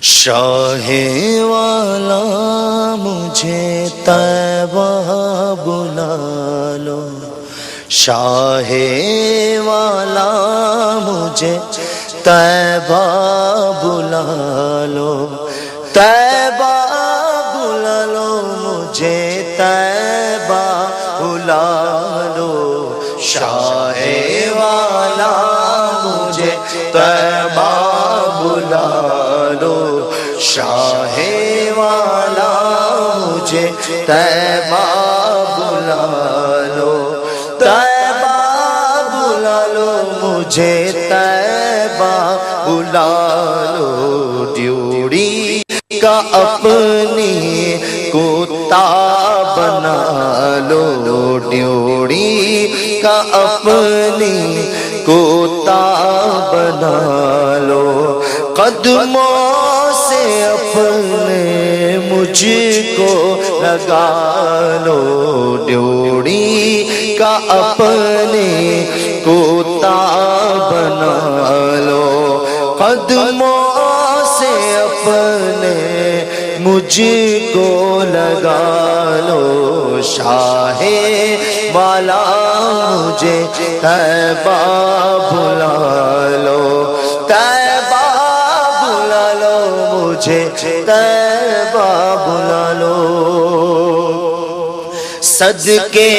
شاہ والا مجھے طیبہ بلا لو، شاہ والا مجھے طیبہ بلا لو، طیبہ بلا لو مجھے طیبہ بلا لو، شاہ والا مجھے طیبہ بلا لو، شاہ والا مجھے طیبہ بلا لو، طیبہ بلا لو مجھے طیبہ بلا لو، ڈیوڑی کا اپنی کتا بنا لو، ڈیوڑی کا اپنی کتا بنا لو، قدموں سے اپنے مجھ کو لگا لو، ڈیوڑی کا اپنے کتا بنا لو، قدموں سے اپنے مجھ کو لگا لو، شاہ والا مجھے طیبہ بلا لو، طیبہ بلا لو مجھے طیبہ بلا لو، صدقے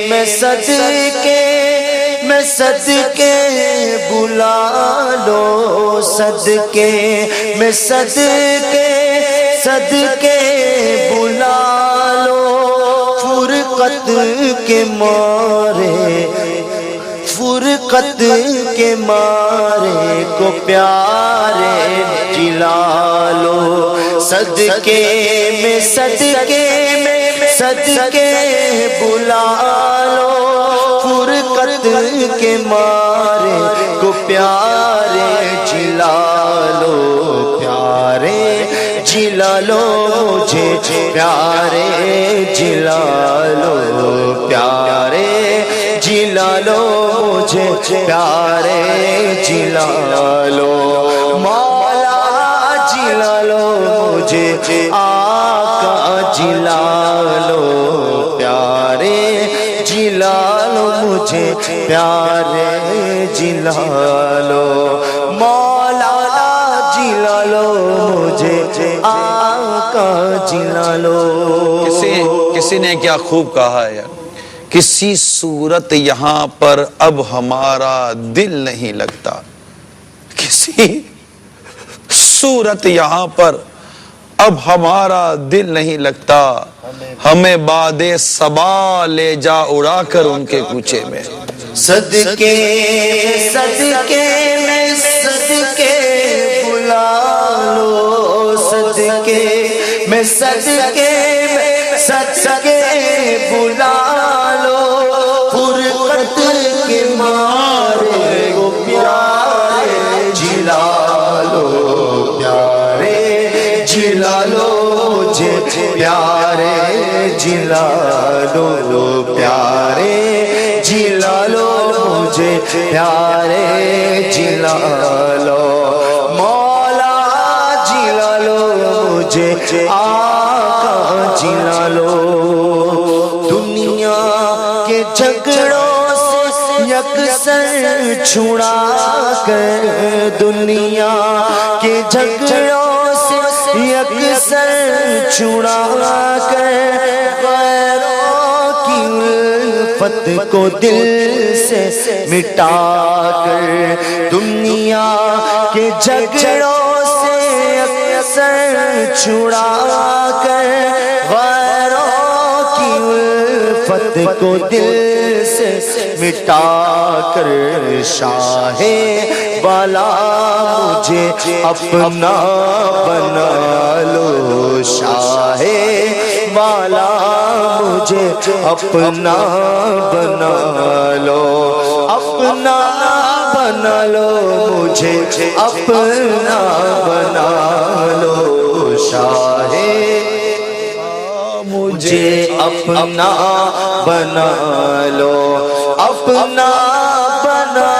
میں صدقے میں صدقے بلا لو، صدقے میں صدقے صدقے بلا لو، فرقت کے مارے فرقت کے مارے کو پیارے جلا لو، صدقے میں صدقے میں صدقے بلا لو، فرقت کے مارے کو پیارے جلا لو، پیارے جلا لو مجھے پیارے جلا لو، پیارے جلا لو مجھے پیارے جلا لو، مولا جلا لو مجھے آقا جلا لو، پیارے جلا لو مجھے پیارے جلا لو، مولا جلا لو مجھے آقا جلا لو۔ کسی نے کیا خوب کہا ہے، کسی صورت یہاں پر اب ہمارا دل نہیں لگتا، کسی صورت یہاں پر اب ہمارا دل نہیں لگتا، ہمیں باد صبا لے جا اڑا کر ان کے کوچے میں، صدقے صدقے میں صدقے بلا لو، صدقے میں صدقے میں صدقے بلا لو، فرقت کے مارے کو پیارے جلا لو، پیارے جلا لو مجھے پیارے جلا لو، پیارے جلا لو مجھے پیارے جلا لو، مولا جلا لو مجھے آقا جلا لو، دنیا کے جھگڑوں سے یکسر چھڑا کر، دنیا کے جھگڑوں سے یکسر چھڑا کر، غیروں کی الفت کو دل سے مٹا کر، دنیا کے جھگڑوں سے یکسر چھڑا کر، غیروں کی الفت کو دل سے مٹا کر، شاہ والا مجھے اپنا بنا لو، شاہ والا مجھے اپنا بنا لو، اپنا بنا لو مجھے اپنا بنا لو، شاہ مجھے اپنا بنا لو، اپنا بنا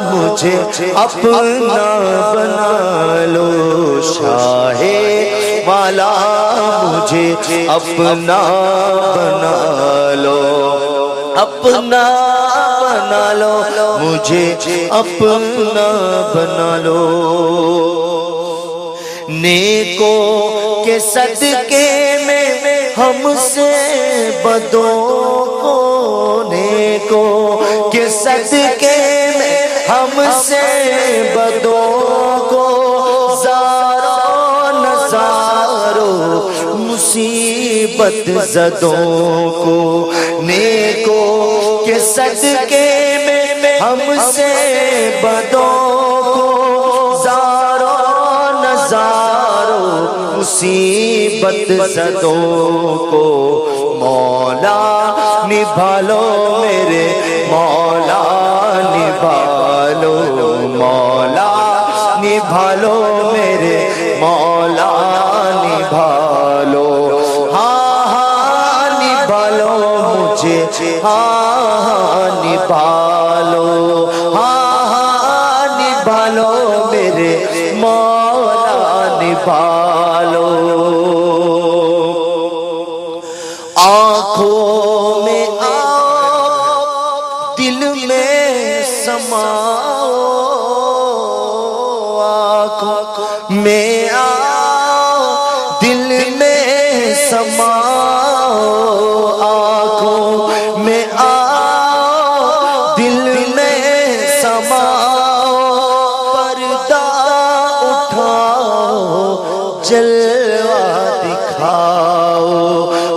مجھے اپنا بنا لو شاہ والا مجھے اپنا بنا لو اپنا بنا لو مجھے اپنا بنا لو نیکوں کے صدقے میں ہم سے بدوں کو نیکوں کے صدقے میں ہم سے بدوں کو زاروں نزاروں مصیبت زدوں کو نیکوں کے صدقے میں ہم سے بدوں کو زاروں نزاروں مصیبت زدوں کو مولا نبھالو میرے مولا نبھالو مولا نبھالو میرے مولا نبھالو ہاں ہاں نبھالو مجھے ہاں نبھالو ہاں ہاں نبھالو میرے مولا نبھالو آنکھوں میں آؤ دل میں سماؤ آنکھوں میں آؤ دل میں سماؤ آنکھوں میں آؤ دل میں سماؤ پردہ اٹھاؤ جلوہ دکھاؤ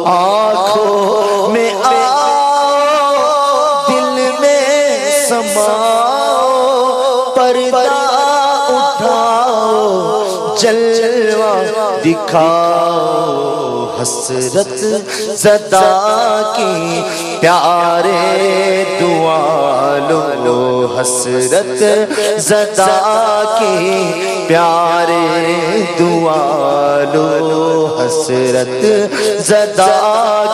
آنکھوں میں آؤ دل میں سماؤ پردہ اٹھاؤ جلوہ دکھاؤ حسرت زدہ کی پیارے دعا لو حسرت زدہ کی پیارے دعا لو حسرت زدہ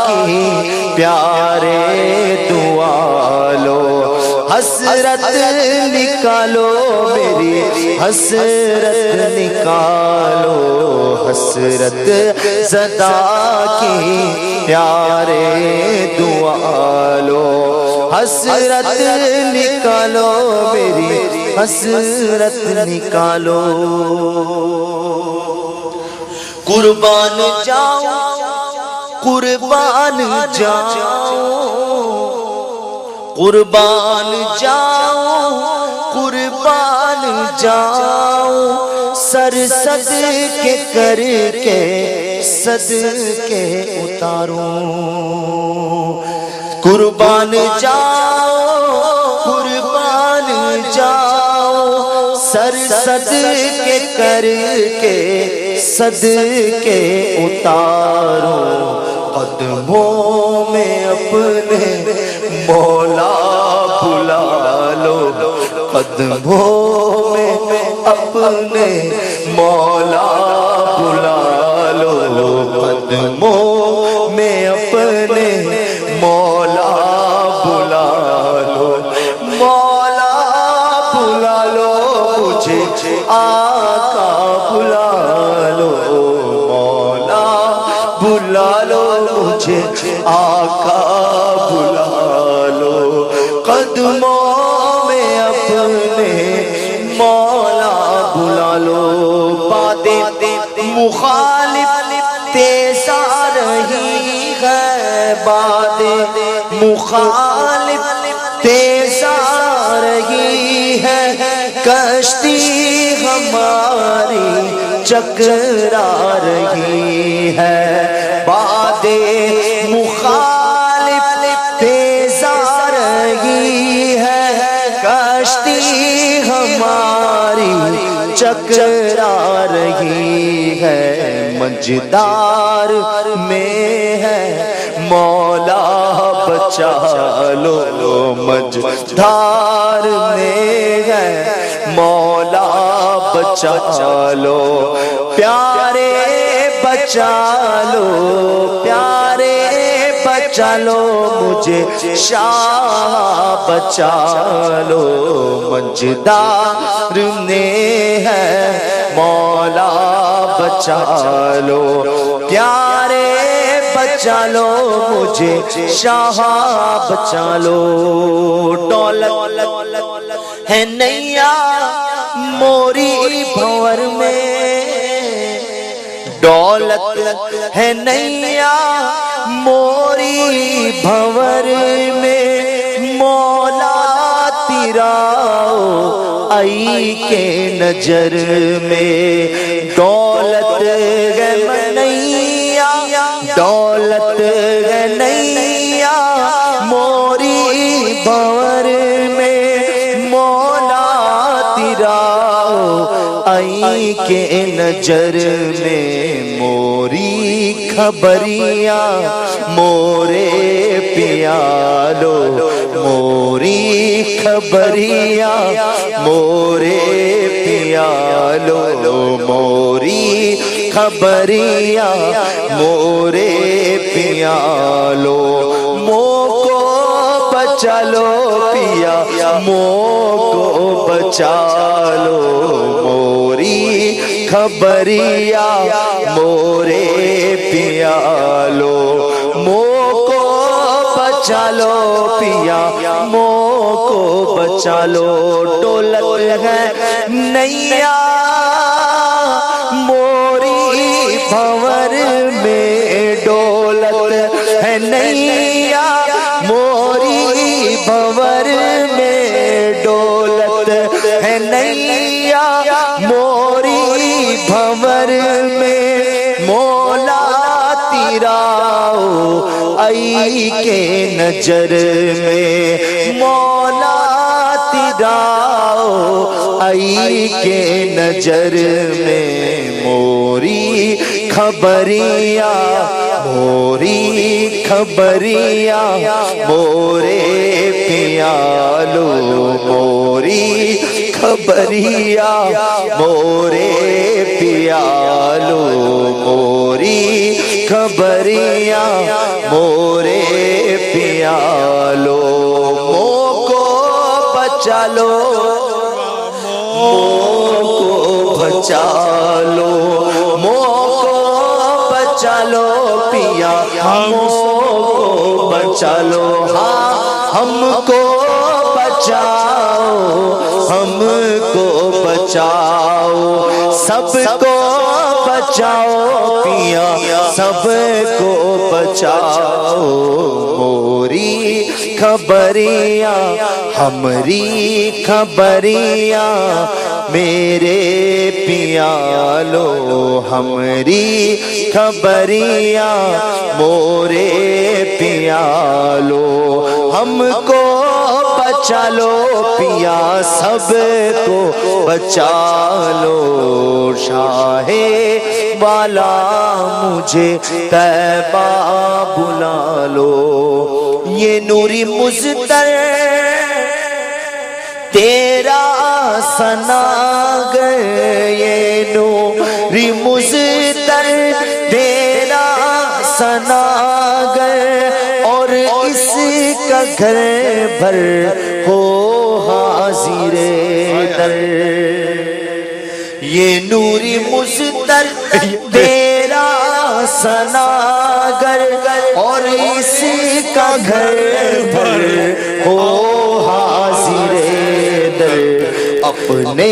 کی پیارے دعا لو حسرت نکالو میری حسرت نکالو حسرت زدہ کی پیارے دعا لو حسرت نکالو میری حسرت نکالو قربان جاؤ قربان جاؤ قربان جاؤ قربان جاؤ سر صدقے کر کے صدقے اتاروں قربان جاؤ قربان جاؤ سر صدقے کر کے صدقے اتاروں قدموں میں اپنے مولا بلا لو قدموں میں اپنے مولا بلا لو قدموں میں اپنے مولا بلا لو مولا بلا لو مجھے آقا بلا لو مولا بلا لو مجھے آقا بلا لو قدموں میں اپنے مولا بلا لو باتیں مخالف تیز آ رہی ہے باتیں مخالف تیز آ رہی ہے کشتی ہماری چکرا رہی ہے باتیں مخالف تیز آ رہی ہے کشتی ہماری چکرا رہی ہے مجدار میں ہے مولا بچا لو مجدار میں ہے مولا بچا لو پیارے بچا لو پیارے بچا بچا لو مجھے شاہ بچا لو منجدار نے ہے مولا بچا لو پیارے بچا لو مجھے شاہ بچا لو دولت ہے نیا موری بھور میں دولت ہے نیا موری بھور میں مولا تیرا آئی کے نظر میں دولت ہے نیا دولت ہے نیا موری بھور میں مولا تیرا آئی کے نظر میں موری خبریاں مورے پیالو موری خبریاں مورے پیالو موری خبریاں مورے پیالو مو کو بچا لو پیا مو کو بچا لو موری خبریاں مورے پیالو مو کو بچا لو پیا مو کو بچا لو دولت ہے نیا موری بھور میں دولت ہے نیا موری بھور میں دولت ہے نیا موری بھور میں مولا تیرا آئی کے نظر میں مولا تیرا آئی کے نظر میں موری خبریاں موری خبریاں مورے پیالو موری خبریاں مورے پیالو موری خبریاں مورے پیالو مو کو بچا لو مو کو بچا لو مو کو بچا لو پیا مو کو بچا لو ہاں ہم کو بچاؤ ہم کو بچاؤ سب کو بچاؤ پیا سب کو بچاؤ موری خبریاں ہمری خبریاں میرے پیالو ہمری خبریاں مورے پیالو ہم کو بچا لو پیا سب کو بچا لو شاہ والا مجھے طیبہ بلا لو یہ نوری مزدر تیرا سناگر یہ نوری مزدر تیرا سناگر اور اس کا گھر بھر ہو حاضر در یہ نوری مزدر تیرا سناگر اور اس کا گھر بھر ہو حاضر در اپنے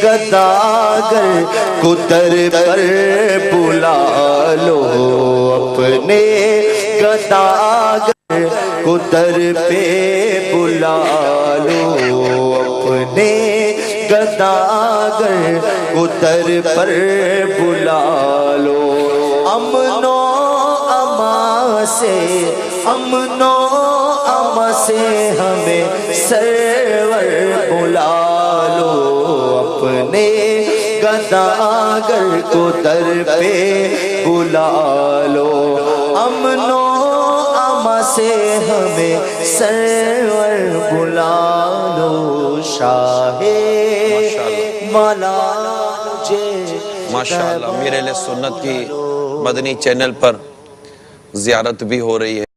گداگر کو در پر بلا لو اپنے گداگر کو در پہ بلا لو اپنے گداگر کو در پر بلا لو امن و امان سے امن و امان سے ہمیں سرور بلا لو اپنے گداگر کو در پہ بلا لو امن و امان سے ہمیں سرور بلا لو شاہ والا مجھے ماشاءاللہ میرے لئے سنت کی مدنی چینل پر زیارت بھی ہو رہی ہے